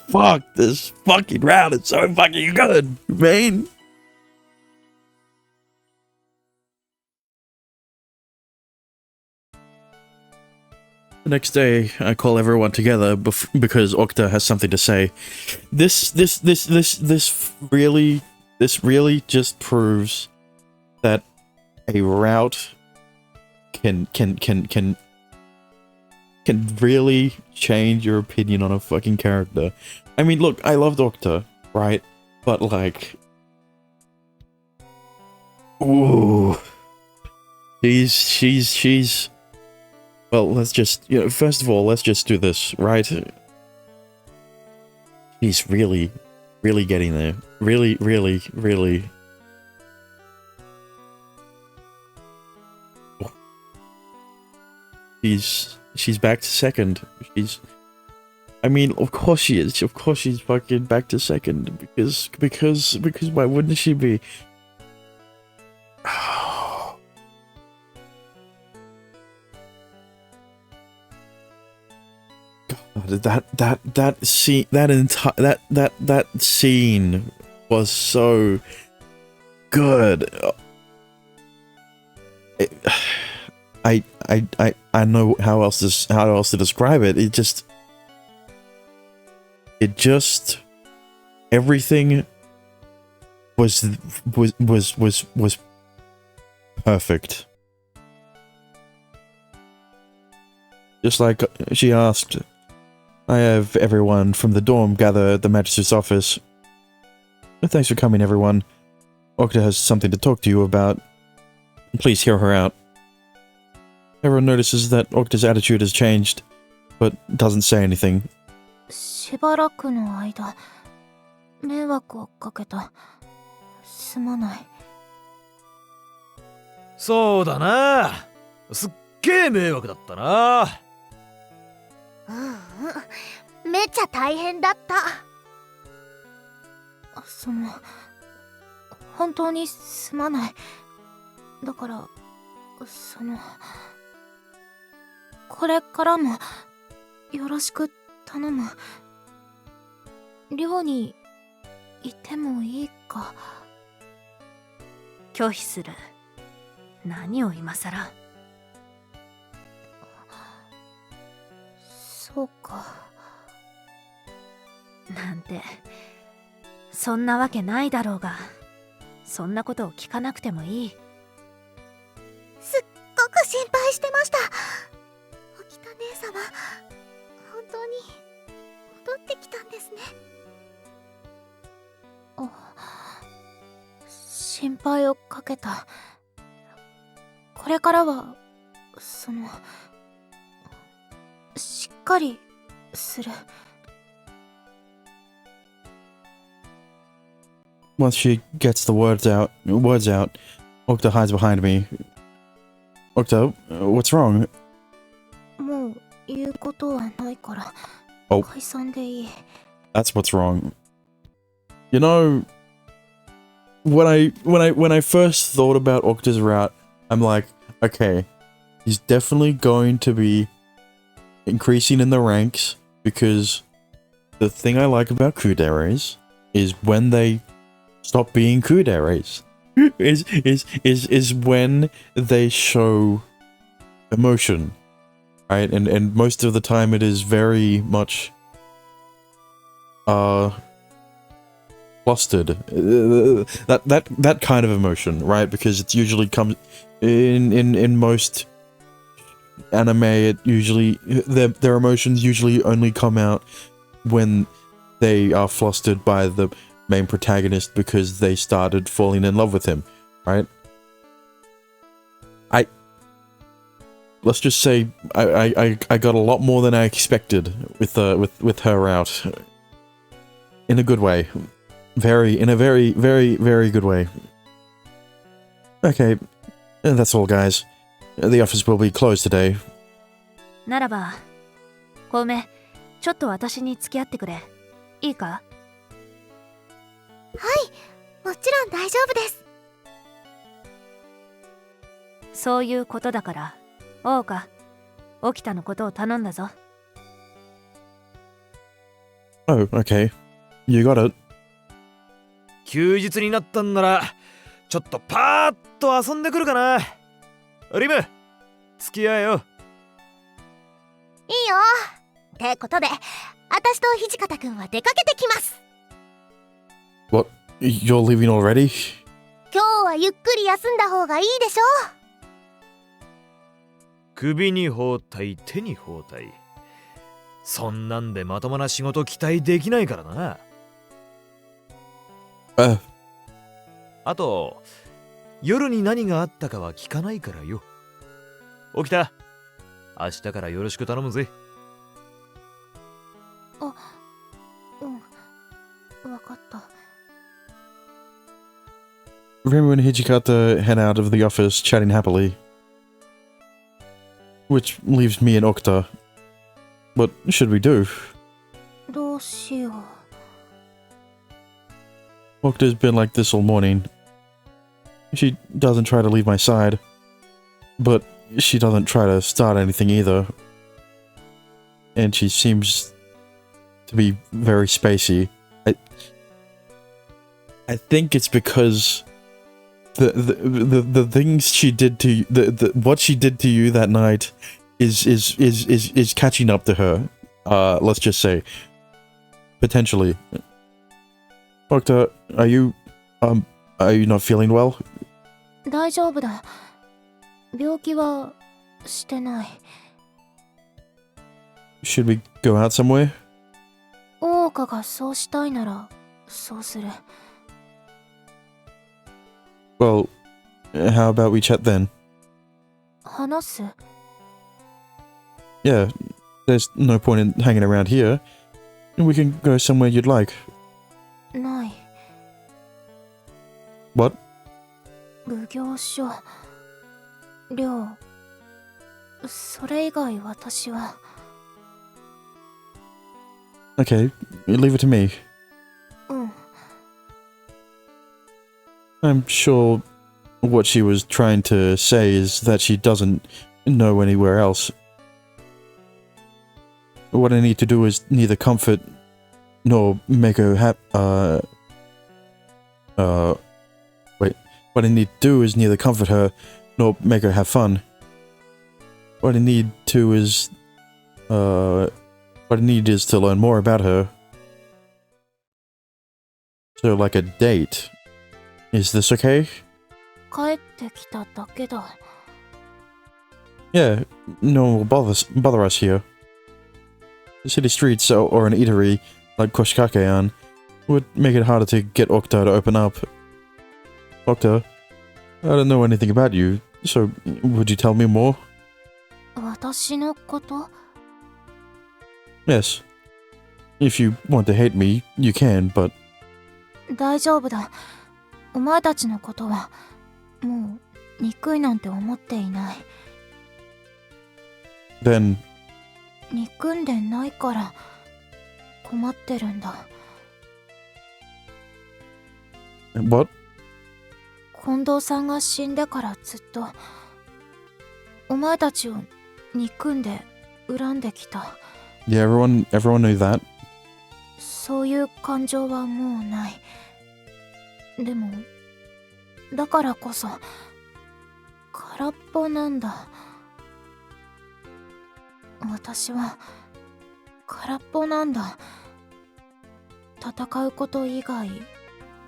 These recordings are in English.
fuck, this fucking round is so fucking good, man. The next day, I call everyone together because Okta has something to say. This really just proves that a route can really change your opinion on a fucking character. I mean, look, I loved Okta, right? But like, ooh, she's. Well, let's just, first of all, let's just do this, right? He's really getting there. Really. She's back to second. I mean, of course she is. Of course she's fucking back to second. Because why wouldn't she be? That scene was so good. I know how else to describe it. It just everything was perfect. Just like she asked, I have everyone from the dorm gather at the Magistrate's office. Thanks for coming, everyone. Okta has something to talk to you about. Please hear her out. Everyone notices that Okta's attitude has changed, but doesn't say anything. しばらくの間、迷惑をかけた。すまない。そうだな。すっげえ迷惑だったな。めっちゃ大変だった。本当にすまない。だから、これからもよろしく頼む。寮にいてもいいか。拒否する。何を今さら。そうか。なんて、そんなわけないだろうが、そんなことを聞かなくてもいい。すっごく心配してました。沖田姉様、本当に戻ってきたんですね。心配をかけた。これからはしっかりする。Once she gets the words out, Okta hides behind me. Okta, what's wrong? もう言うことはないから、解散でいい。That's what's wrong. You know, when I first thought about Okta's route, I'm like, okay, he's definitely going to be increasing in the ranks, because the thing I like about kuderes is when they stop being kuderes. is when they show emotion, right? And most of the time it is very much flustered. That kind of emotion, right? Because it's usually comes in most anime, it usually their emotions usually only come out when they are flustered by the main protagonist because they started falling in love with him, right? Let's just say I got a lot more than I expected with her out, in a good way, in a very good way. Okay, that's all, guys. The office will be closed today. ならば、小梅、ちょっと私に付き合ってくれ。いいか？はい、もちろん大丈夫です。そういうことだから、大岡、沖田のことを頼んだぞ。Oh, okay. You got it. 休日になったんならちょっとパーッと遊んでくるかな。リム、付き合えよ。いいよ。ってことで、私と土方くんは出かけてきます。 What? You're leaving already? 今日はゆっくり休んだ方がいいでしょ。首に包帯、手に包帯。そんなんでまともな仕事期待できないからな。あと、夜に何があったかは聞かないからよ。起きた。明日からよろしく頼むぜ。わかった。 Rimu and Hijikata head out of the office, chatting happily. Which leaves me and Okta. What should we do? どうしよう。 Okta's been like this all morning. She doesn't try to leave my side, but she doesn't try to start anything either. And she seems to be very spacey. I think it's because the things she did to you, what she did to you that night is catching up to her. Let's just say, potentially. Okta, are you not feeling well? 大丈夫だ。病気はしてない。 Should we go out somewhere? 大岡がそうしたいならそうする。 Well, how about we chat then? 話す？ Yeah, there's no point in hanging around here. We can go somewhere you'd like. ない。 What? 奉行所。寮。それ以外私は。 Okay, leave it to me. うん。 I'm sure what she was trying to say is that she doesn't know anywhere else. What I need to do is neither comfort nor make her What I need to do is neither comfort her nor make her have fun. What I need to is, what I need is to learn more about her. So, like a date. Is this okay? 帰ってきただけだ。 Yeah, no one will bother us here. The city streets or an eatery like Koshikakean would make it harder to get Okta to open up. Okta, I don't know anything about you, so would you tell me more? 私のこと？ Yes. If you want to hate me, you can, but... 大丈夫だ。お前たちのことはもう憎いなんて思っていない。 Then... 憎んでないから困ってるんだ。 What? 近藤さんが死んでからずっとお前たちを憎んで恨んできた。 Yeah, everyone knew that. そういう感情はもうない。でもだからこそ空っぽなんだ。私は空っぽなんだ。戦うこと以外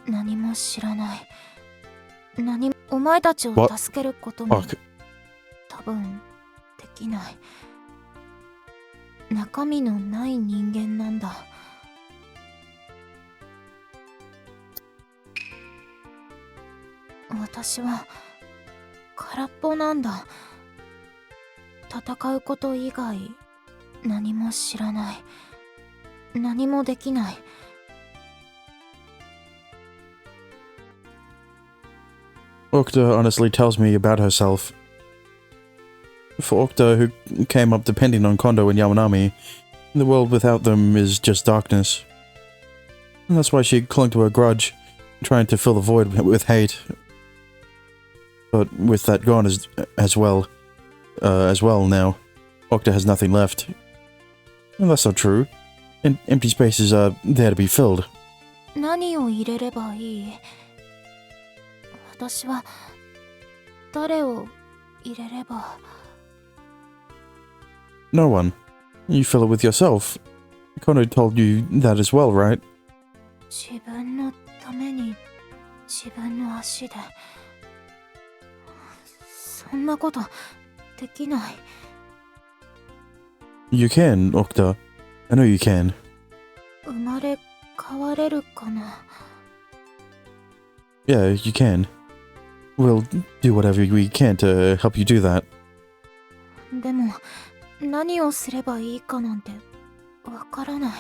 何も知らない。お前たちを助けることも多分できない。中身のない人間なんだ。私は空っぽなんだ。戦うこと以外何も知らない。何もできない。 Okta honestly tells me about herself. For Okta, who came up depending on Kondo and Yamanami, the world without them is just darkness. And that's why she clung to her grudge, trying to fill the void with hate. But with that gone as well now, Okta has nothing left. And that's not true. And empty spaces are there to be filled. 何を入れればいい？私は誰を入れれば。 No one. You fill it with yourself. Kono told you that as well, right? 自分のために自分の足で。そんなことできない。You can, Okta. I know you can. 生まれ変われるかな。 Yeah, you can. We'll do whatever we can to help you do that. でも何をすればいいかなんてわからない。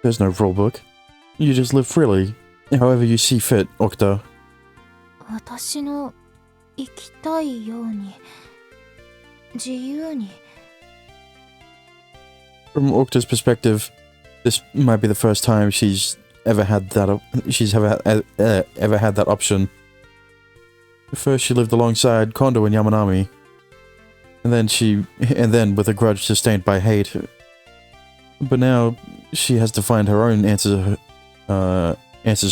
There's no rulebook. You just live freely, however you see fit, Okta. 私の生きたいように自由に。 From Okta's perspective, this might be the first time she's ever had that option. First, she lived alongside Kondo and Yamanami, and then with a grudge sustained by hate. But now she has to find her own answers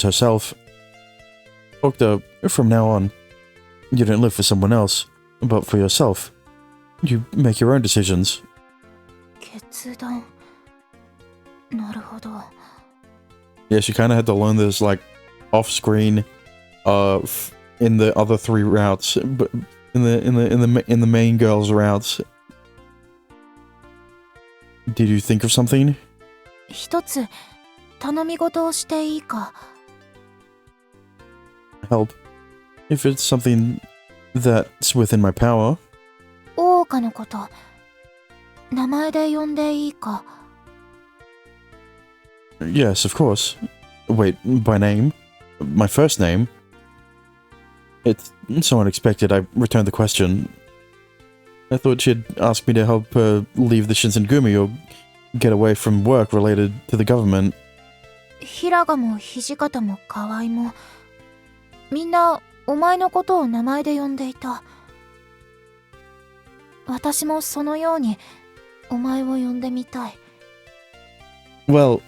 herself. Okta, from now on, you don't live for someone else, but for yourself. You make your own decisions. 決断。なるほど。 Yeah, she kind of had to learn this like off screen, in the other 3 routes, but in the main girls routes. Did you think of something? 一つ頼み事をしていいか。 Help. If it's something that's within my power. 大岡のこと名前で呼んでいいか。 Yes, of course. Wait, by name? My first name? It's so unexpected I returned the question. I thought she'd ask me to help her leave the Shinsengumi or get away from work related to the government. 平賀も土方も河合もみんなお前のことを名前で呼んでいた。私もそのようにお前を呼んでみたい。 Well,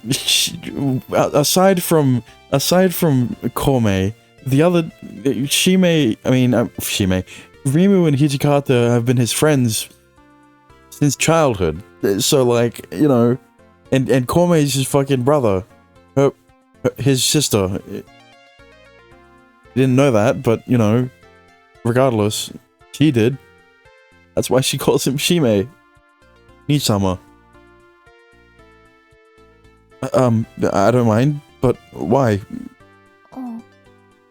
aside from Kome, the other Rimu and Hijikata have been his friends since childhood. So like, you know, and Kome is his fucking brother, his sister. Didn't know that, but you know, regardless, she did. That's why she calls him Shime. Nisama. I don't mind, but why?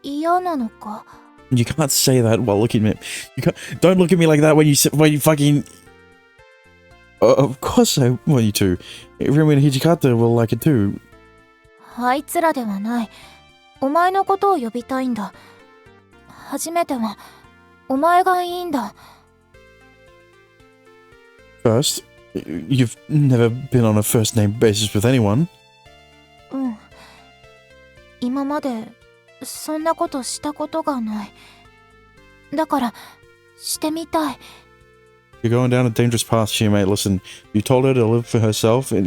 嫌なのか。 You can't say that while looking at me. Don't look at me like that when you fucking. Of course I want you to. Rimu and Hijikata will like it too. あいつらではない。お前のことを呼びたいんだ。初めてはお前がいいんだ。 First, you've never been on a first name basis with anyone. うん。今までそんなことしたことがない。だからしてみたい。 You're going down a dangerous path, Shimei. Listen, you told her to live for herself, and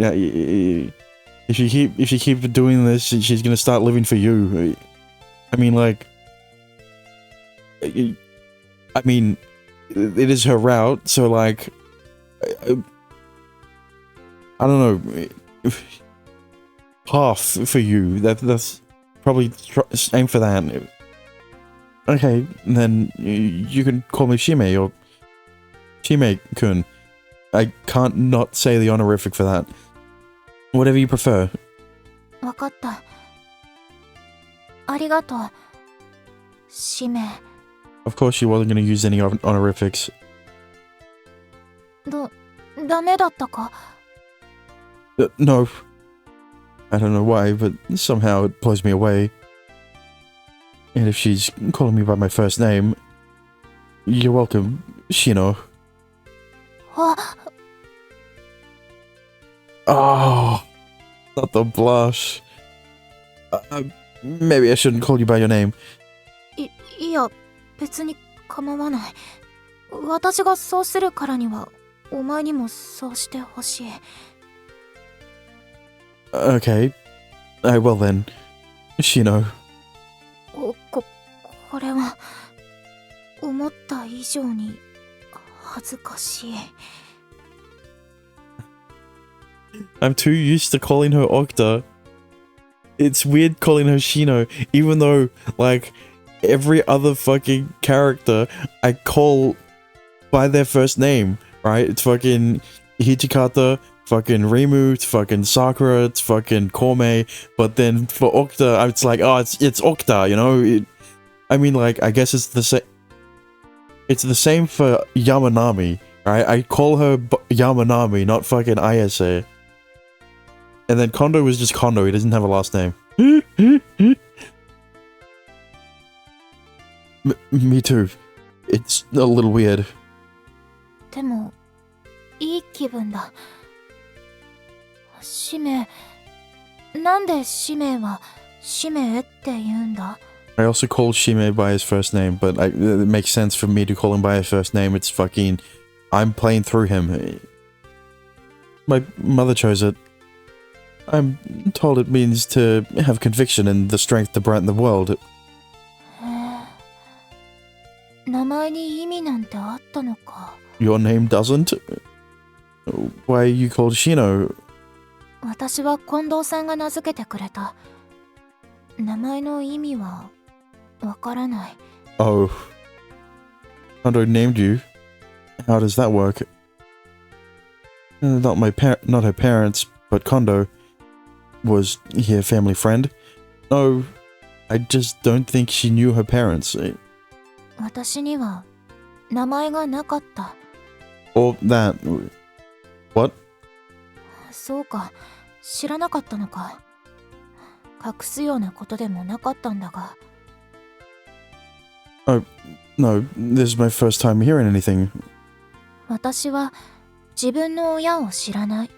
if you keep doing this, she's gonna start living for you. I mean, like, it is her route, so like, I don't know, half for you. That's probably aim for that. Okay, then you can call me Shime or Shime-kun. I can't not say the honorific for that. Whatever you prefer. わかった。ありがとう。使命。 Of course she wasn't going to use any honorifics. ダメだったか? No. I don't know why, but somehow it blows me away. And if she's calling me by my first name, you're welcome, Shino. Oh, not the blush. Maybe I shouldn't call you by your name. いや、別に構わない。私がそうするからには、お前にもそうしてほしい。Okay. Well then, Shino. これは思った以上に恥ずかしい。 I'm too used to calling her Octa. It's weird calling her Shino, even though, like, every other fucking character I call by their first name, right? It's fucking Hijikata, fucking Reimu, it's fucking Sakura, it's fucking Kome, but then for Octa, it's like, oh, it's Octa, you know? I mean, like, I guess it's the same. It's the same for Yamanami, right? I call her Yamanami, not fucking Ayase. And then Kondo was just Kondo, he doesn't have a last name. Me too. It's a little weird. でもいい気分だ。使命、なんで使命は使命って言うんだ？ I also called Shime by his first name, but it makes sense for me to call him by his first name. It's fucking... I'm playing through him. My mother chose it. I'm told it means to have conviction and the strength to brighten the world. 名前に意味なんてあったのか。 Your name doesn't? Why are you called Shino? 私は近藤さんが名付けてくれた。名前の意味はわからない。 Oh. Kondo named you? How does that work? Not her parents, but Kondo. Was he a family friend? No, I just don't think she knew her parents. 私には名前がなかった。 Or that... What? そうか、知らなかったのか。隠すようなことでもなかったんだが。 Oh, no, this is my first time hearing anything. 私は自分の親を知らない。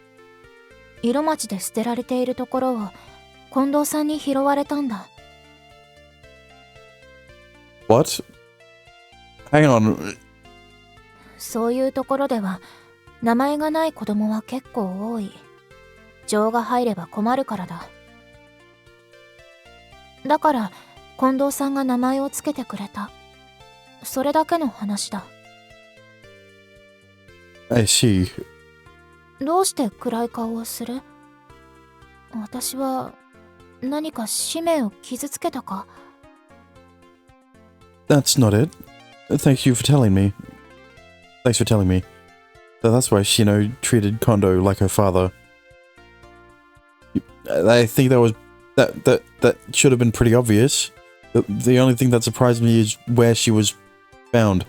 色町で捨てられているところを近藤さんに拾われたんだ。 What? Hang on. そういうところでは名前がない子供は結構多い。情が入れば困るからだ。だから近藤さんが名前をつけてくれた。それだけの話だ。 I see. どうして暗い顔をする？私は何か使命を傷つけたか？ That's not it. Thank you for telling me. Thanks for telling me. That's why Shino treated Kondo like her father. I think that should have been pretty obvious. The only thing that surprised me is where she was found.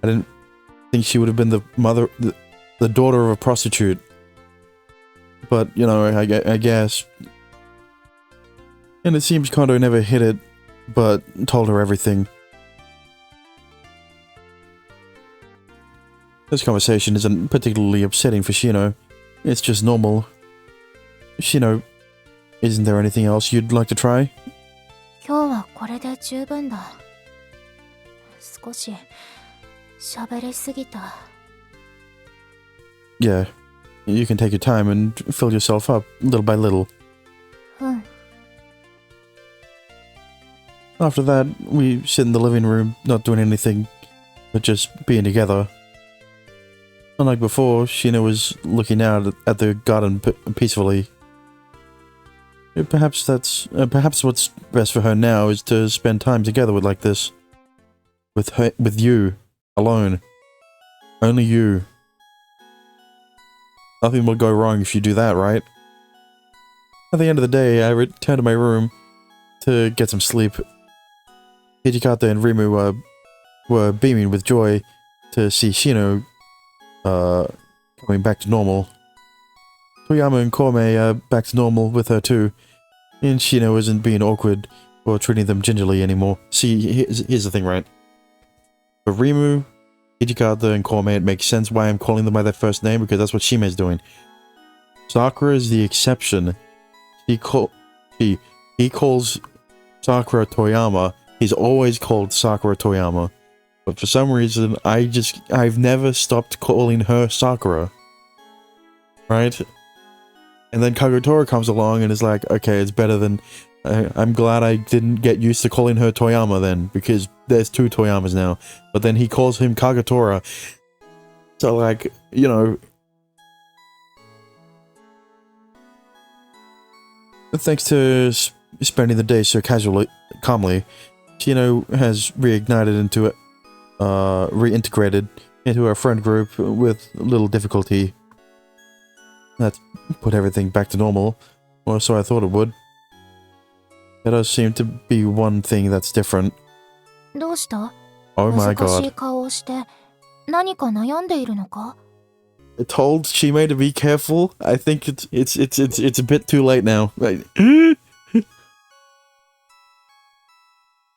I didn't think she would have been the daughter of a prostitute. But, you know, I guess. And it seems Kondo never hid it, but told her everything. This conversation isn't particularly upsetting for Shino. It's just normal. Shino, isn't there anything else you'd like to try? 今日はこれで十分だ。少し喋りすぎた。 Yeah, you can take your time and fill yourself up little by little. うん。 After that, we sit in the living room, not doing anything, but just being together. Unlike before, Shino was looking out at the garden peacefully. Perhaps what's best for her now is to spend time together like this. With you. Alone. Only you. Nothing will go wrong if you do that, right? At the end of the day, I returned to my room to get some sleep. Hijikata and Reimu were beaming with joy to see Shino coming back to normal. Toyama and Kome are back to normal with her too, and Shino isn't being awkward or treating them gingerly anymore. See, here's the thing, right? For Reimu, Hijikata, and Kome, it makes sense why I'm calling them by their first name, because that's what Shime's doing. Sakura is the exception. He calls Sakura Toyama. He's always called Sakura Toyama. But for some reason, I've never stopped calling her Sakura. Right? And then Kagetora comes along and is like, okay, it's better than... I'm glad I didn't get used to calling her Toyama then, because there's 2 Toyamas now. But then he calls him Kagetora. So, like, you know... Thanks to spending the day so calmly, Shino has reignited into it, reintegrated into her friend group with little difficulty. That put everything back to normal, or so I thought it would. There does seem to be one thing that's different. どうした Oh my 難しい god. 顔をして何か悩んでいるのか I told Shime to be careful. I think it's a bit too late now.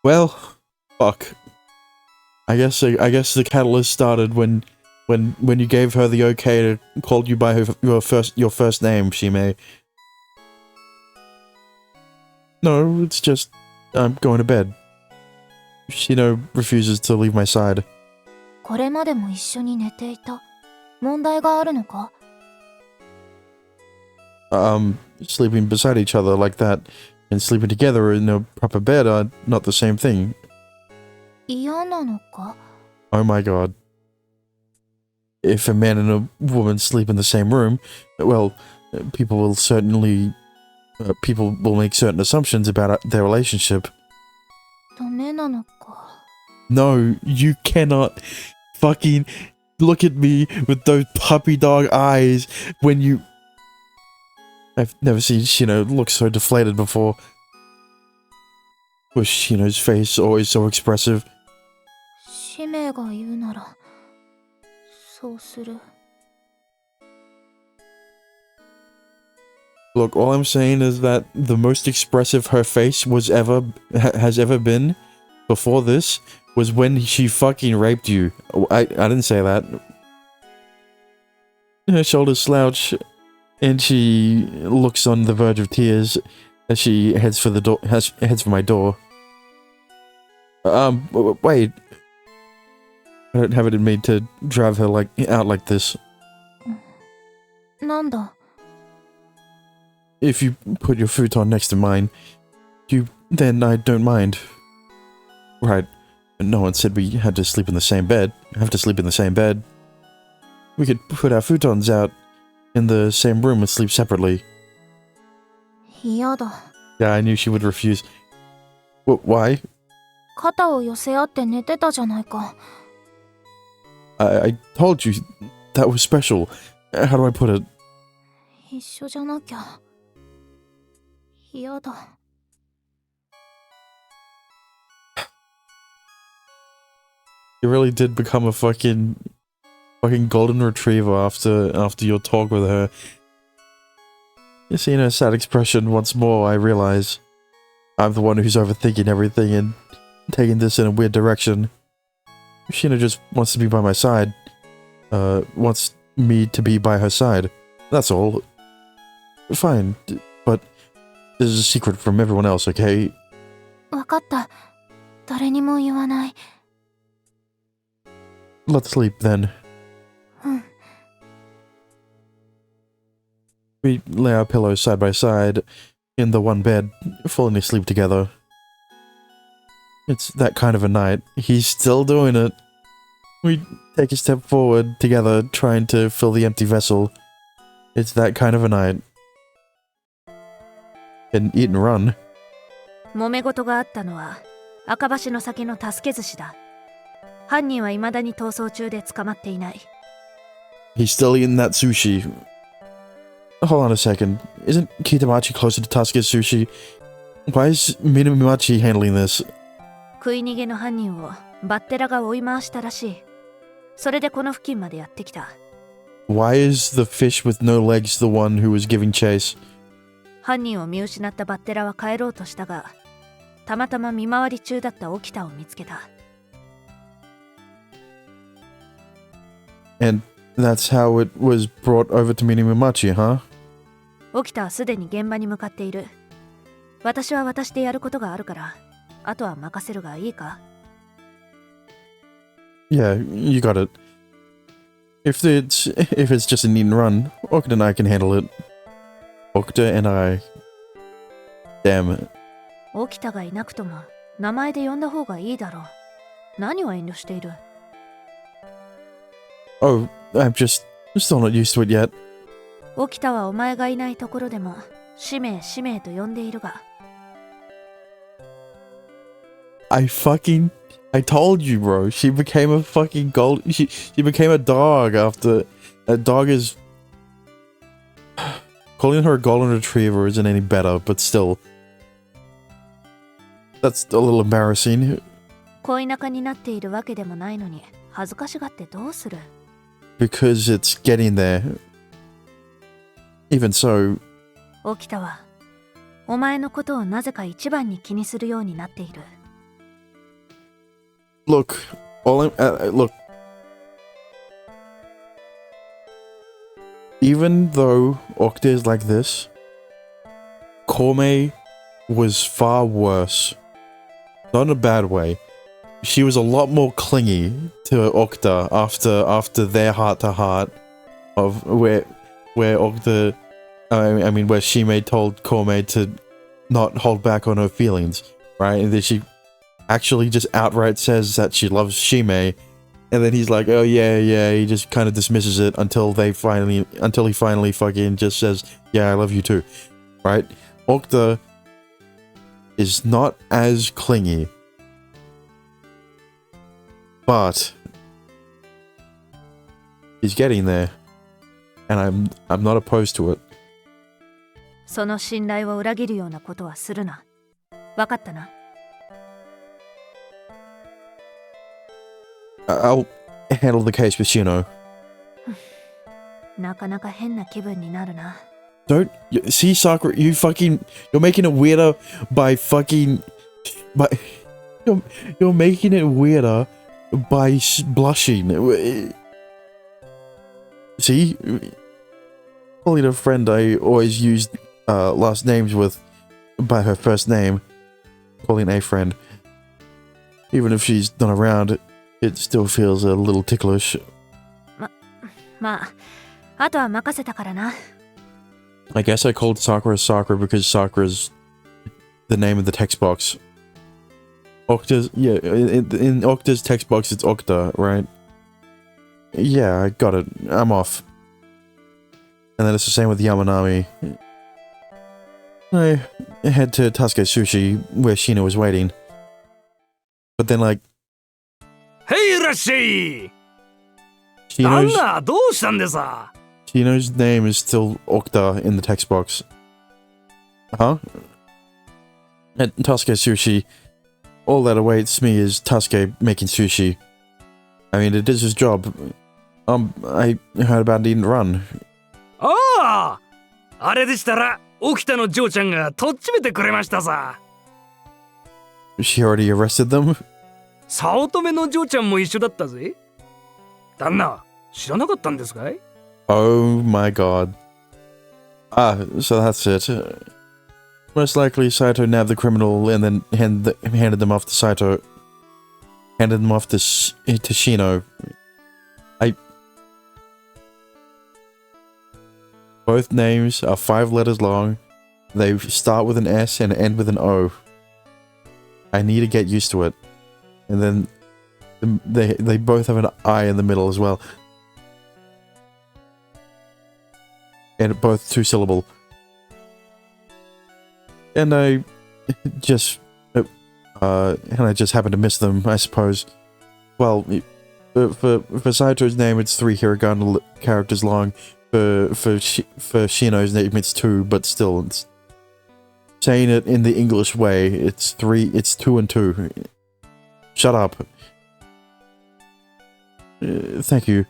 Well, fuck. I guess the catalyst started when you gave her the okay to call you by your first name, Shime. No, it's just I'm going to bed. Shino refuses to leave my side. これまでも一緒に寝ていた問題があるのか Sleeping beside each other like that and sleeping together in a proper bed are not the same thing. 嫌なのか Oh my god. If a man and a woman sleep in the same room, well, people will make certain assumptions about their relationship. ダメなのか No, you cannot fucking look at me with those puppy dog eyes when you... I've never seen Shino look so deflated before. Was Shino's face always so expressive? 使命が言うならそうする Look, all I'm saying is that the most expressive her face has ever been before this was when she fucking raped you. I didn't say that. Her shoulders slouch, and she looks on the verge of tears as she heads for the door. Heads for my door. Wait. I don't have it in me to drive her out like this. なんだ If you put your futon next to mine, then I don't mind. Right. No one said we had to sleep in the same bed. Have to sleep in the same bed. We could put our futons out in the same room and sleep separately. 嫌だ Yeah, I knew she would refuse. Why? 肩を寄せ合って寝てたじゃないか I told you that was special. How do I put it? 一緒じゃなきゃ嫌だ You really did become a fucking golden retriever after your talk with her. You see her sad expression once more, I realize I'm the one who's overthinking everything and taking this in a weird direction. Shina just wants to be by my side. Wants me to be by her side. That's all. Fine, but this is a secret from everyone else, okay? わかった誰にも言わない Let's sleep then. うん We lay our pillows side by side in the one bed, falling asleep together. It's that kind of a night. He's still doing it. We take a step forward together, trying to fill the empty vessel. It's that kind of a night. And eat and run. 揉め事があったのは赤橋の先の助け寿司だ。犯人は未だに逃走中で捕まっていない。He's still eating that sushi. Hold on a second. Isn't Kitamachi closer to Tasuke's sushi? Why is Minamimachi handling this? 食い逃げの犯人をバッテラが追い回したらしい。それでこの付近までやってきた。Why is the fish with no legs the one who was giving chase? 犯人を見失ったバッテラは帰ろうとしたが、たまたま見回り中だった沖田を見つけた。And that's how it was brought over to Minamimachi, huh? 沖田はすでに現場に向かっている。私は私でやることがあるから、あとは任せるがいいか？ Yeah, you got it. If it's just a neat and run, Orchid and I can handle it. Okta and I. Damn. 沖田がいなくとも名前で呼んだ方がいいだろう。何を遠慮している？ Oh, I'm still not used to it yet. 沖田はお前がいないところでも使命と呼んでいるが。I told you, bro. She became a fucking she became a dog after... A dog is... Calling her a golden retriever isn't any better, but still. That's a little embarrassing. 恋仲になっているわけでもないのに恥ずかしがってどうする？ Because it's getting there. Even so... 沖田はお前のことをなぜか一番に気にするようになっている。Look, look. Even though Okta is like this, Kome was far worse. Not in a bad way. She was a lot more clingy to Okta after their heart-to-heart of where Okta, where Shime told Kome to not hold back on her feelings, right? And then she actually just outright says that she loves Shime, and then he's like, oh yeah, he just kind of dismisses it until he finally fucking just says, yeah, I love you too, right? Okta is not as clingy, but he's getting there, and I'm not opposed to it. その信頼を裏切るようなことはするな。わかったな。I'll handle the case with Shino. なかなか変な気分になるな。See, Sakura, you're making it weirder by you're making it weirder by blushing. See, calling a friend I always used last names with by her first name, calling a friend, even if she's not around, it still feels a little ticklish. まあ、あとは任せたからな。I guess I called Sakura because Sakura's the name of the text box. Okta's, yeah, in Okta's text box it's Okta, right? Yeah, I got it. I'm off. And then it's the same with Yamanami. I head to Tasuke Sushi, where Shino was waiting. But then, like... Hey, Rashi! Shino's name is still Okta in the text box. Huh? At Tasuke Sushi, all that awaits me is Tasuke making sushi. I mean, it is his job. I heard about it in Run. Ah! あれでしたら、沖田の嬢ちゃんがとっちめてくれましたさ。She already arrested them? 早乙女の嬢ちゃんも一緒だったぜ。旦那、知らなかったんですかい？ Oh my god. Ah, so that's it. Most likely Saito nabbed the criminal and then handed them off to Saito. Handed them off to Shino. Both names are 5 letters long. They start with an S and end with an O. I need to get used to it. And then they both have an I in the middle as well. And both 2-syllable. And I just happen to miss them, I suppose. Well, for Saito's name it's 3 hiragana characters long. For Shino's name it's 2, but still, it's saying it in the English way, it's 2 and 2. Shut up. Thank you.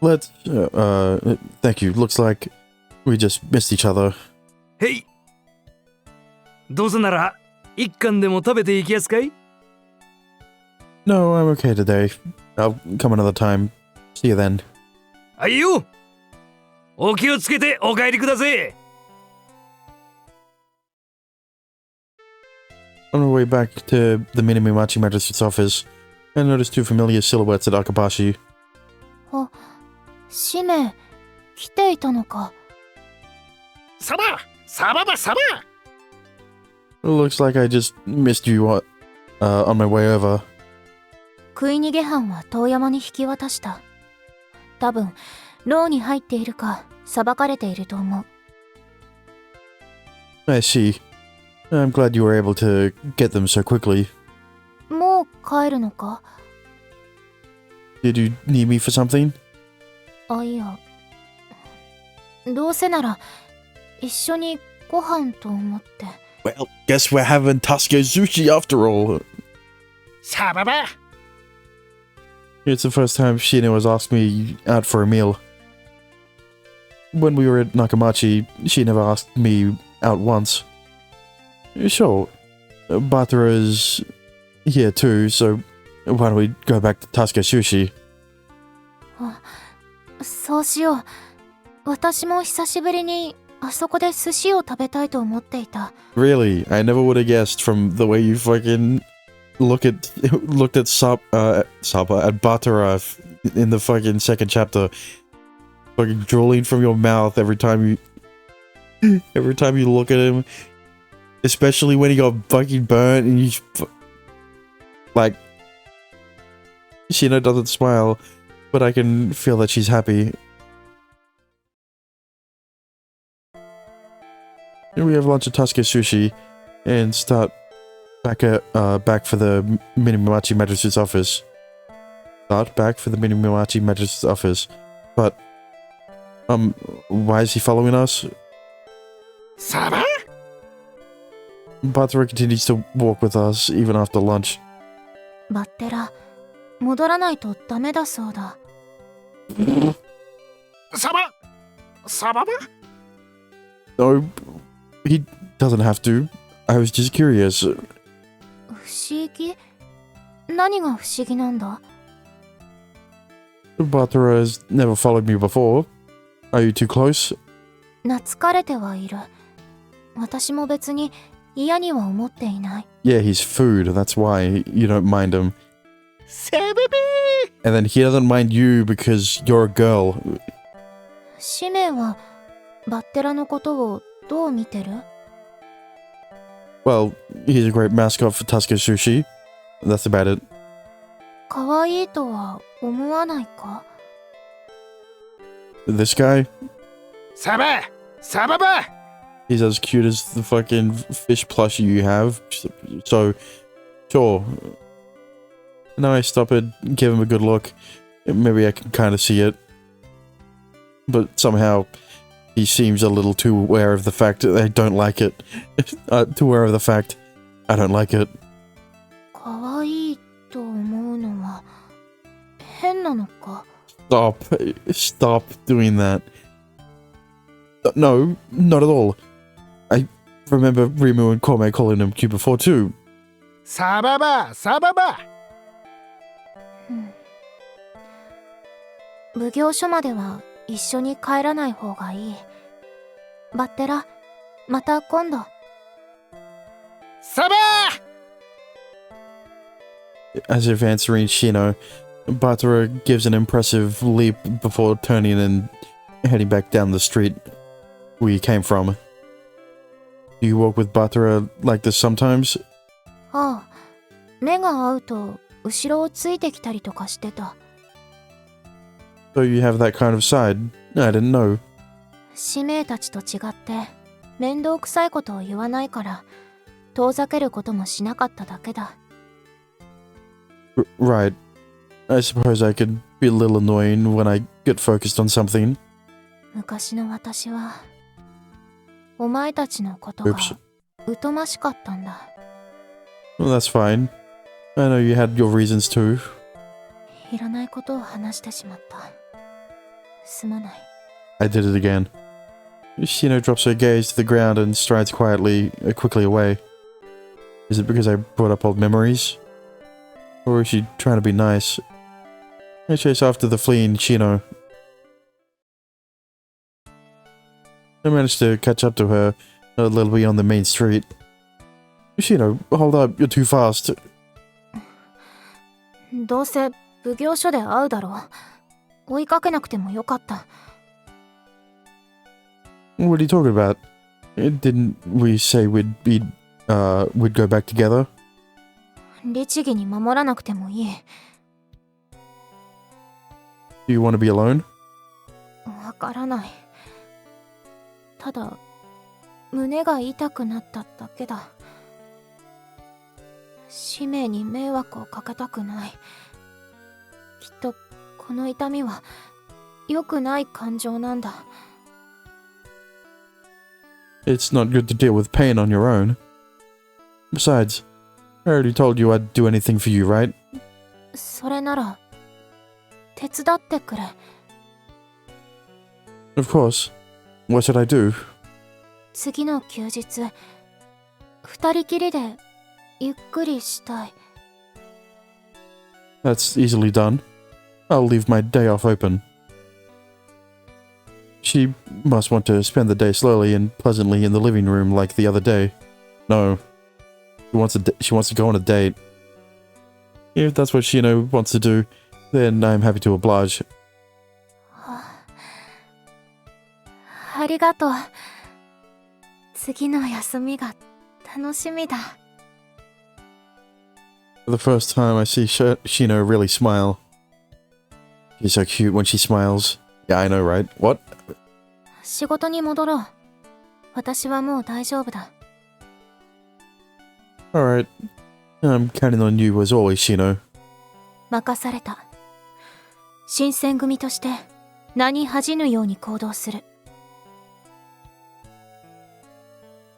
Thank you. Looks like we just missed each other. Hey! どうせなら、一貫でも食べていきやすかい？ No, I'm okay today. I'll come another time. See you then. はいよ！お気をつけてお帰りください。On our way back to the Minamimachi Magistrate's office, I noticed 2 familiar silhouettes at Akabashi. あ、シメ、来ていたのか。サバサババサバ Looks like I just missed you on my way over. 食い逃げ犯は遠山に引き渡した。多分牢に入っているか裁かれていると思う。 I see. I'm glad you were able to get them so quickly. もう帰るのか？ Did you need me for something? あ、いや。どうせなら一緒にご飯と思って。 Well, guess we're having Tasco sushi after all. サババ It's the first time Shino has asked me out for a meal. When we were at Nakamachi, she never asked me out once. Sure, Batara's here too, so why don't we go back to Tasco Sushi? そうしよう。私も久しぶりにあそこで寿司を食べたいと思っていた。 Really, I never would have guessed from the way you fucking looked at Saba at Batara in the fucking second chapter, fucking drooling from your mouth every time you look at him, especially when he got fucking burnt and you like. Shino doesn't smile, but I can feel that she's happy. And we have lunch at Tasco Sushi and start back for the Minimachi Magistrate's office. Start back for the Minimachi Magistrate's office. But why is he following us? サバ Batara continues to walk with us even after lunch. バッテラ、戻らないとダメだそうだ。サバサババ No, he doesn't have to. I was just curious. 不思議？何が不思議なんだ？ Batara has never followed me before. Are you too close? 懐かれてはいる。私も別に嫌には思っていない。 Yeah, he's food. That's why you don't mind him. サババ And then he doesn't mind you because you're a girl. 使命はバッテラのことをどう見てる？ Well, he's a great mascot for Tasco Sushi. That's about it. 可愛いとは思わないか？ This guy, サバサババ he's as cute as the fucking fish plushie you have. So, sure. Now I stop it, give him a good look. Maybe I can kind of see it. But somehow, he seems a little too aware of the fact that I don't like it. Too aware of the fact I don't like it. 可愛いと思うのは変なのか？ Stop doing that. No, not at all. I remember Rimu and Kome calling him cute before too. サババサババ奉行所までは一緒に帰らない方がいい。バッテラ、また今度。サバ As if answering Shino, Batara gives an impressive leap before turning and heading back down the street we came from. Do you walk with Batara like this sometimes? ああ、目が合うと後ろをついてきたりとかしてた。 So you have that kind of side? I didn't know. 使命たちと違って面倒くさいことを言わないから遠ざけることもしなかっただけだ。 Right. I suppose I could be a little annoying when I get focused on something. 昔の私はお前たちのことが Oops. 疎ましかったんだ。 Well, that's fine. I know you had your reasons too. いらないことを話してしまった。すまない。 I did it again. Shino drops her gaze to the ground and strides quickly away. Is it because I brought up old memories? Or is she trying to be nice? I chase after the fleeing Shino. I managed to catch up to her a little beyond the main street. Shino, hold up, you're too fast. どうせ奉行所で会うだろう。追いかけなくてもよかった。What are you talking about? Didn't we say we'd go back together? 律儀に守らなくてもいい。Do you want to be alone? わからない。ただ、胸が痛くなっただけだ。使命に迷惑をかけたくない。きっと、この痛みは、良くない感情なんだ。It's not good to deal with pain on your own. Besides, I already told you I'd do anything for you, right? それなら、手伝ってくれ。Of course. What should I do? 次の休日、二人きりでゆっくりしたい。That's easily done. I'll leave my day off open. She must want to spend the day slowly and pleasantly in the living room like the other day. No. She wants to go on a date. If that's what Shino wants to do, then I'm happy to oblige. ありがとう。次の休みが楽しみだ。For the first time I see Shino really smile. She's so cute when she smiles. Yeah, I know, right? What? 仕事に戻ろう。私はもう大丈夫だ。Alright. I'm counting on you as always, Shino. 任された。新選組として名に恥じぬように行動する。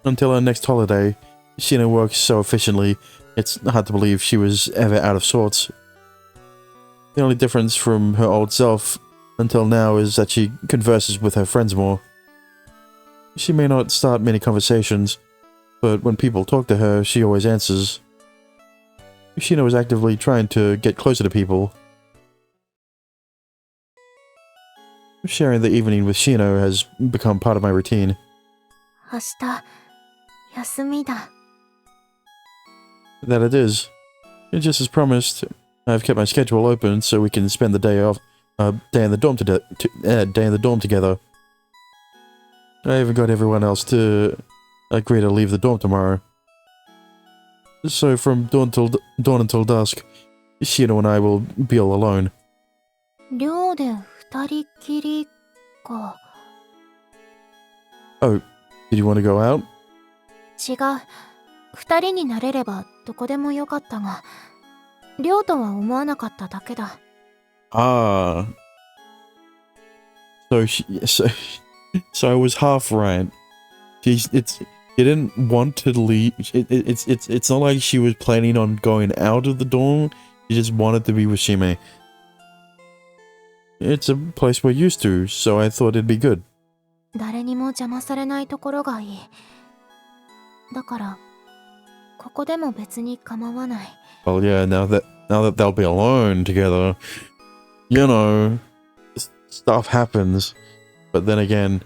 Until our next holiday, Shino works so efficiently, it's hard to believe she was ever out of sorts. The only difference from her old self until now is that she converses with her friends more. She may not start many conversations, but when people talk to her, she always answers. Shino is actively trying to get closer to people. Sharing the evening with Shino has become part of my routine. 明日、休みだ。That it is. And just as promised, I've kept my schedule open so we can spend the day in the dorm together. I even got everyone else to agree to leave the dorm tomorrow. So from dawn until dusk, Shino and I will be all alone. 寮で二人きりか。Oh, did you want to go out? 違う。二人になれればどこでもよかったが、寮とは思わなかっただけだ。Ah. So I was half right. She didn't want to leave. It's not like she was planning on going out of the dorm. She just wanted to be with Shime. It's a place we're used to, so I thought it'd be good. 誰にも邪魔されないところがいい。だから、ここでも別に構わない。Well, yeah, now that they'll be alone together, you know, stuff happens. But then again,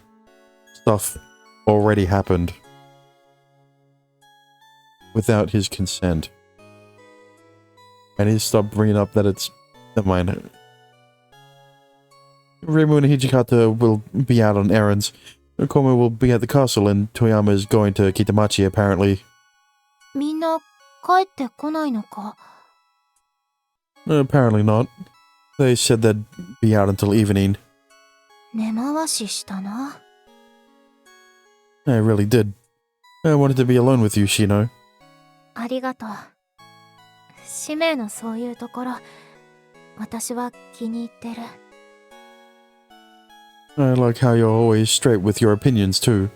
stuff already happened. Without his consent. I need to stop bringing up that it's... Never mind. Reimu and Hijikata will be out on errands. Komo will be at the castle and Toyama is going to Kitamachi apparently. みんな帰ってこないのか？ Apparently not. They said they'd be out until evening. 根回ししたな。I really did. I wanted to be alone with you, Shino. ありがとう。使命のそういうところ、私は気に入ってる。I like how you're always straight with your opinions too.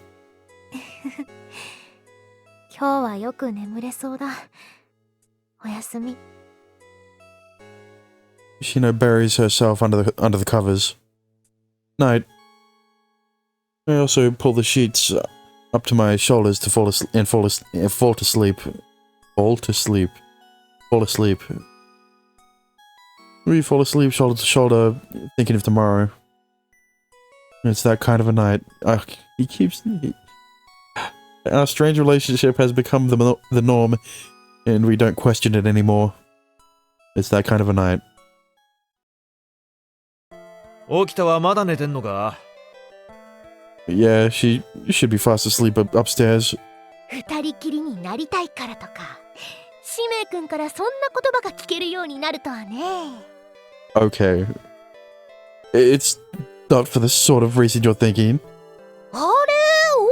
今日はよく眠れそうだ。おやすみ。Shino buries herself under the covers. Night. I also pull the sheets up to my shoulders to fall asleep. We fall asleep shoulder to shoulder, thinking of tomorrow. It's that kind of a night. Our strange relationship has become the norm, and we don't question it anymore. It's that kind of a night. 起きたはまだ寝てんのか？ Yeah, she should be fast asleep upstairs. 二人きりになりたいからとか、使命君からそんな言葉が聞けるようになるとはね。Okay. It's not for the sort of reason you're thinking. あれ、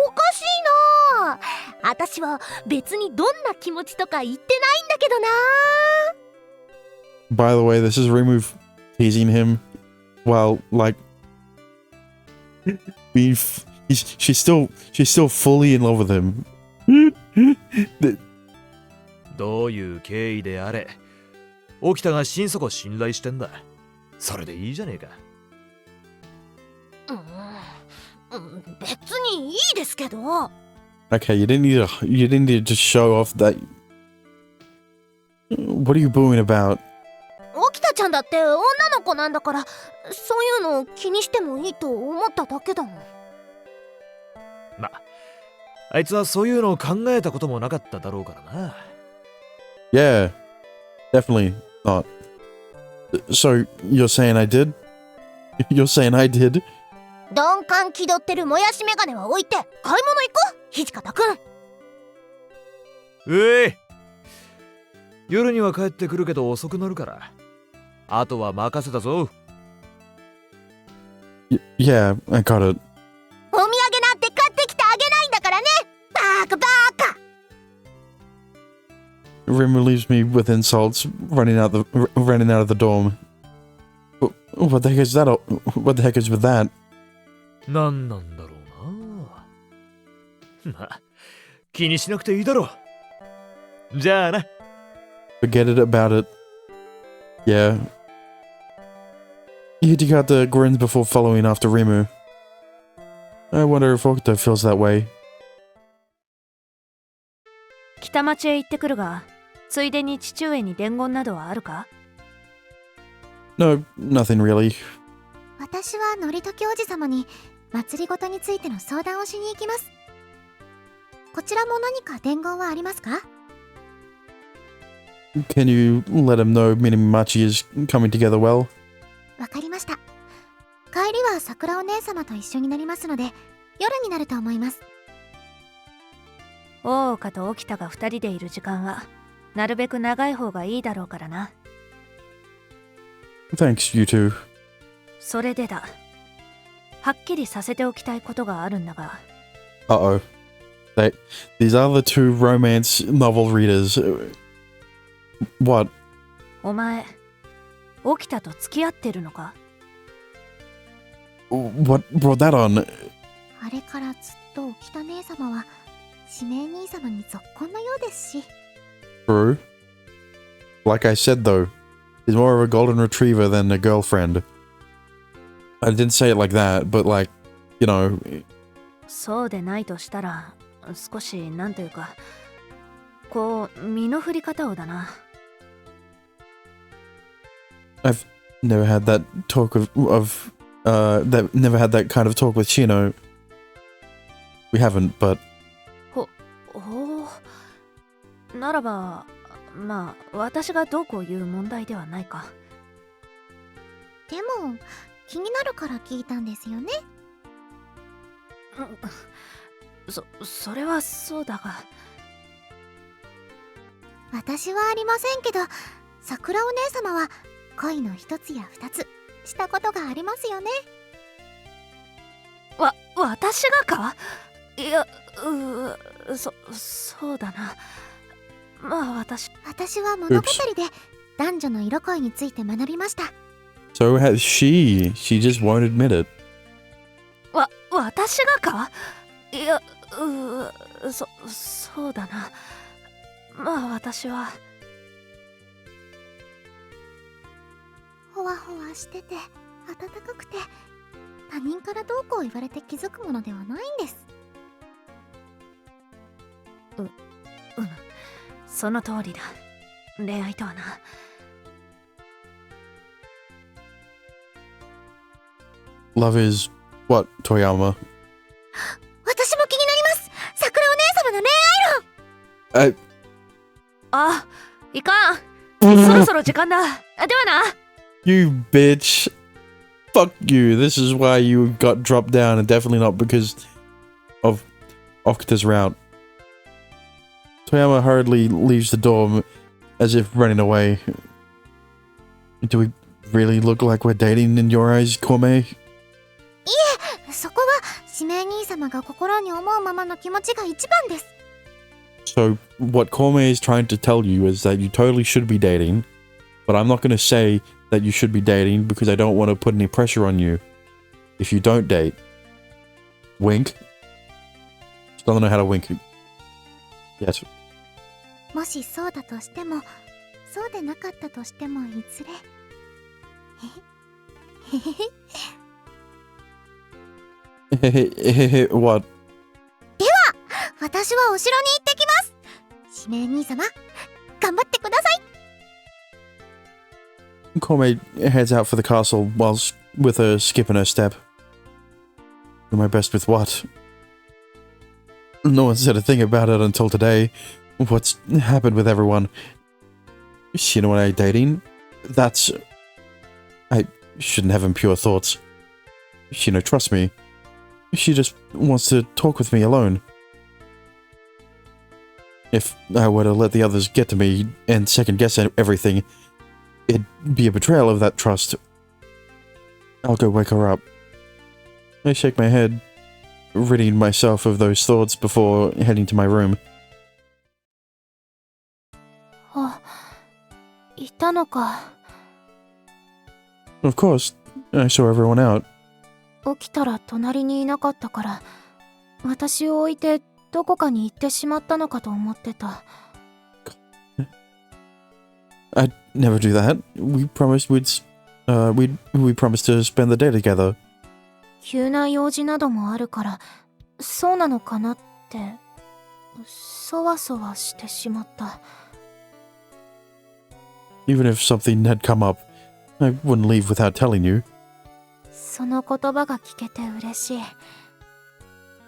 おかしいな。私は別にどんな気持ちとか言ってないんだけどな。By the way, this is Rimu teasing him while, like, she's still fully in love with him. どういう経緯であれ、沖田が心底信頼してんだ。それでいいじゃねえか。別にいいですけど。Okay, you didn't need to show off that. What are you booing about? 沖田ちゃんだって女の子なんだから、そういうの気にしてもいいと思っただけだもん。ま、あいつはそういうのを考えたこともなかっただろうからな。Yeah, definitely not. So you're saying I did? You're saying I did? 鈍感気取ってるもやしメガネは置いて買い物行こう、土方くん。夜には帰ってくるけど遅くなるから。あとは任せたぞ。Yeah, I got it. お土産なんて買ってきてあげないんだからね。バカバカ。Rim leaves me with insults, running out of the dorm. What the heck is that? What the heck is with that? なんなんだろうな。まあ、気にしなくていいだろう。じゃあな。Forget it about it. Yeah. Hidikata grins before following after Rimu. I wonder if Okuta feels that way. 北町へ行ってくるが、ついでに父上に伝言などはあるか？ No, nothing really. 私はのりときおじさまに祭りごとについての相談をしに行きます。こちらも何か伝言はありますか？ Can you let him know Minimachi is coming together well? わかりました。帰りは桜お姉様と一緒になりますので、夜になると思います。大岡と沖田が2人でいる時間はなるべく長い方がいいだろうからな。Thanks, you two. それでだ。はっきりさせておきたいことがあるんだが。Uh-oh. These are the two romance novel readers. What? お前、沖田と付き合ってるのか？ What brought that on? あれからずっと沖田姉様は指名兄様に続婚のようですし。True. Like I said though, he's more of a golden retriever than a girlfriend. I didn't say it like that, but like, you know. そうでないとしたら、少しなんというか、こう身の振り方をだな。I've never had that talk never had that kind of talk with Shino. We haven't, but. おお、ならば、まあ私がどうこういう問題ではないか。でも気になるから聞いたんですよね。それはそうだが。私はありませんけど、桜お姉様は恋の一つや二つしたことがありますよね。私がか？いや、そうだな。まあ私は物語で男女の色恋について学びました。So has she. She just won't admit it. 私がか？いや、そうだな。まあ私は。ほわほわしてて暖かくて、他人からどうこう言われて気づくものではないんです。その通りだ。恋愛とはな。Love is what, Toyama? 私も気になります。桜お姉様の恋愛論。あ、いかん。そろそろ時間だ。ではな。You bitch. fuck you. This is why you got dropped down, and definitely not because of Octa's route. Toyama hurriedly leaves the door as if running away. Do we really look like we're dating in your eyes, Kome? そこは指名兄様が心に思うままの気持ちが一番です。 So, what Kome is trying to tell you is that you totally should be dating, but I'm not going to say that you should be dating because I don't want to put any pressure on you if you don't date. Wink. Still don't know how to wink. Yes. もしそうだとしても、そうでなかったとしてもいずれ。What? 私はお城に行ってきます。指名兄様、頑張ってください。 Kome heads out for the castle whilst with a skip in her step. Do my best with what? No one said a thing about it until today. What's happened with everyone? Shino and I dating? That's... I shouldn't have impure thoughts. Shino, trust me. She just wants to talk with me alone. If I were to let the others get to me and second-guess everything, it'd be a betrayal of that trust. I'll go wake her up. I shake my head, ridding myself of those thoughts before heading to my room. あ、いたのか。 Of course, I saw everyone out. 起きたら隣にいなかったから、私を置いてどこかに行ってしまったのかと思ってた。 I'd never do that. We promised we promised to spend the day together. 急な用事などもあるから、そうなのかなって、そわそわしてしまった。 Even if something had come up, I wouldn't leave without telling you. その言葉が聞けて嬉しい。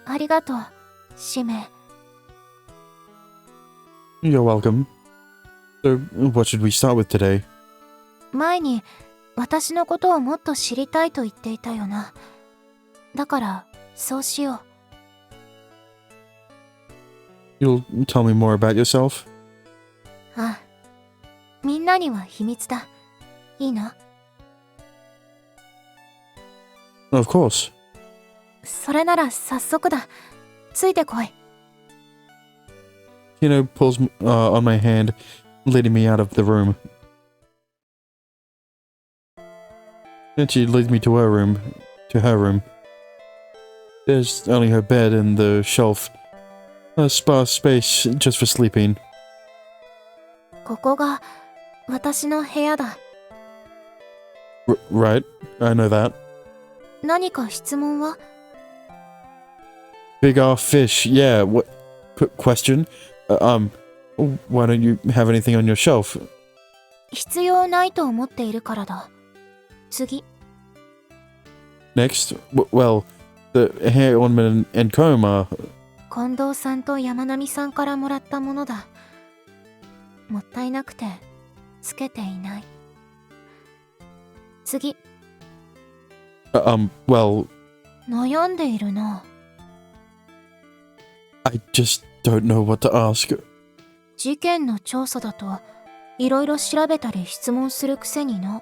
ありがとう、使命。 You're welcome. So, what should we start with today? 前に私のことをもっと知りたいと言っていたよな。だからそうしよう。 You'll tell me more about yourself? ああ、みんなには秘密だ。いいな。 Of course. それなら早速だ。ついてこい。 Kino pulls on my hand, leading me out of the room. Then she leads me to her room. There's only her bed and the shelf. A sparse space just for sleeping. ここが私の部屋だ。 Right, I know that. 何か質問は？ Big off fish, yeah, what... question? Why don't you have anything on your shelf? 必要ないと思っているからだ。次。 Next, well, the hair ornament and comb are... 近藤さんと山並さんからもらったものだ。もったいなくてつけていない。次。 well... 悩んでいるな。 I just don't know what to ask. 事件の調査だといろいろ調べたり質問するくせにな。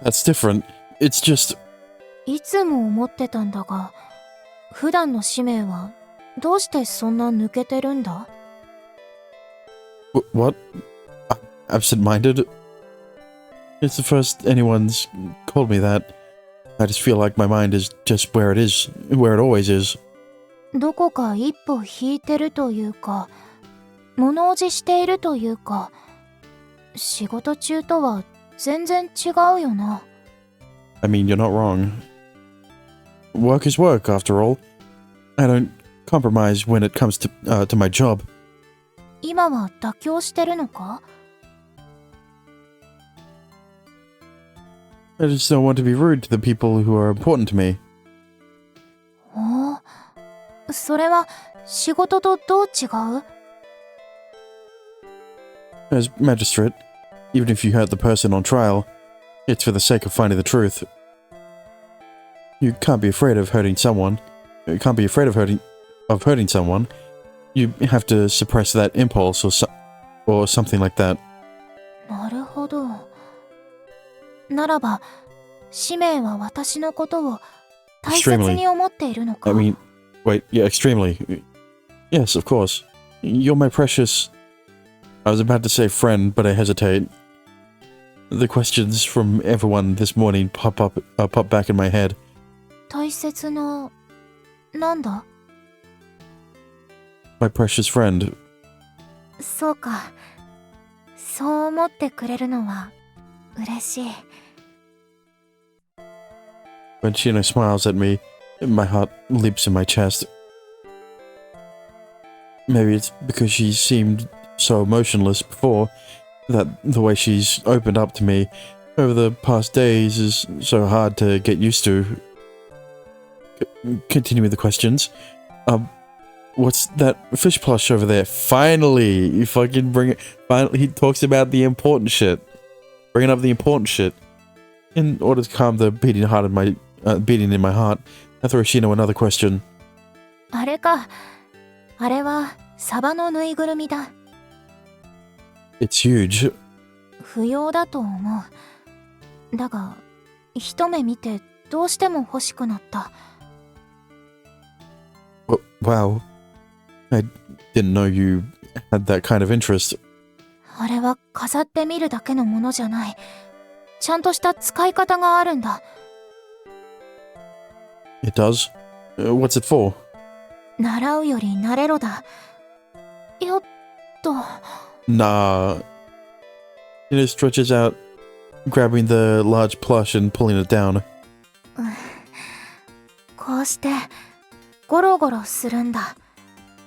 That's different. It's just... いつも思ってたんだが、普段の使命はどうしてそんな抜けてるんだ？ What? Absent-minded? It's the first anyone's called me that. I just feel like my mind is just where it is, where it always is. どこか一歩引いてるというか、物おじしているというか、仕事中とは全然違うよな。 I mean, you're not wrong. Work is work, after all. I don't compromise when it comes to my job. 今は妥協してるのか？ I just don't want to be rude to the people who are important to me. おお、それは仕事とどう違う？ As magistrate, even if you hurt the person on trial, It's for the sake of finding the truth. You can't be afraid of hurting someone. You can't be afraid of hurting someone. You have to suppress that impulse or something like that. なるほど。ならば、使命は私のことを大切に思っているのか。I mean, wait, yeah, extremely. Yes, of course. You're my precious... I was about to say friend, but I hesitate. The questions from everyone this morning pop back in my head. 大切な、なんだ？ My precious friend. そうか。そう思ってくれるのは嬉しい。When Shino smiles at me, my heart leaps in my chest. Maybe it's because she seemed so emotionless before, that the way she's opened up to me over the past days is so hard to get used to. Continuing the questions. What's that fish plush over there? Finally! You fucking bring it. Finally, he talks about the important shit. Bringing up the important shit. In order to calm the beating in my heart, I throw Shino another question. あれか。あれはサバのぬいぐるみだ。It's huge. 不要だと思う。だが、一目見てどうしても欲しくなった。Wow. I didn't know you had that kind of interest. あれは飾ってみるだけのものじゃない。ちゃんとした使い方があるんだ。It does? What's it for? 習うより慣れろだ。よっと。Nah. It stretches out, grabbing the large plush and pulling it down. こうしてゴロゴロするんだ。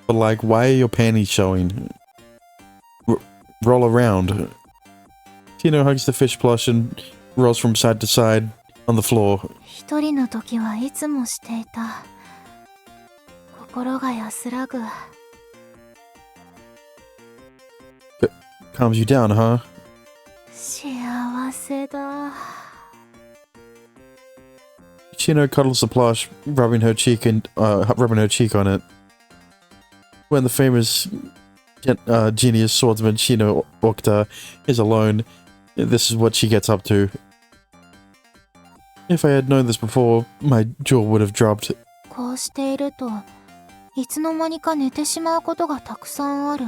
But like, why are your panties showing? Roll around. Tino hugs the fish plush and rolls from side to side on the floor. 一人の時はいつもしていた。心が安らぐ。Calms you down, huh? 幸せだ。Shino cuddles the plush, rubbing her cheek on it. When the famous genius swordsman Shino Okta is alone, this is what she gets up to. If I had known this before, my jaw would have dropped. こうしているといつの間にか寝てしまうことがたくさんある。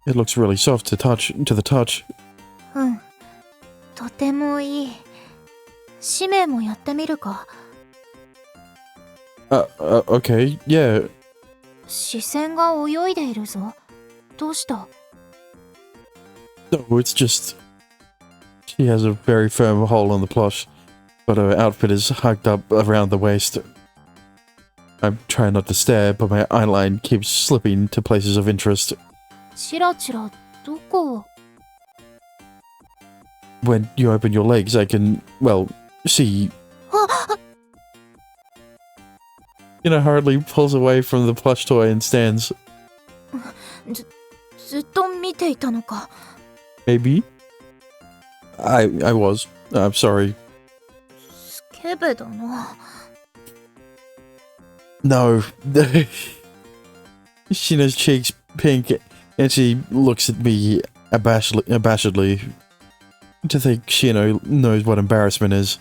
It looks really soft to the touch. うん、とてもいい。使命もやってみるか。Okay, yeah. 視線が泳いでいるぞ。どうした？ No, it's just... She has a very firm hold on the plush, but her outfit is hugged up around the waist. I'm trying not to stare, but my eyeline keeps slipping to places of interest. チラチラどこ？ When you open your legs, I can, well, see... Yuna hurriedly pulls away from the plush toy and stands. ずっと見ていたのか。 Maybe? I was. I'm sorry. スケベだな。No. Shina's cheeks pink, and she looks at me abashedly. To think Shino knows what embarrassment is.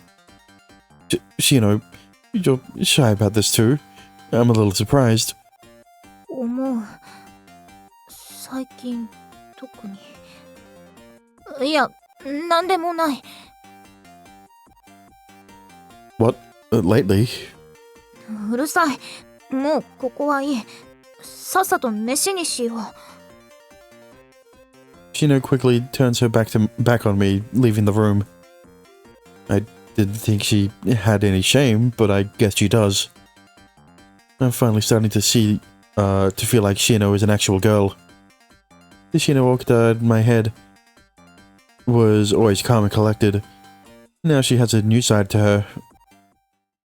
Shino, you're shy about this too. I'm a little surprised. 思う。最近特に。いや、なんでもない。What? Lately? うるさい。もうここはいい。さっさと飯にしよう。Shino quickly turns her back on me, leaving the room. I didn't think she had any shame, but I guess she does. I'm finally starting to feel like Shino is an actual girl. The Shino Okta in my head was always calm and collected. Now she has a new side to her.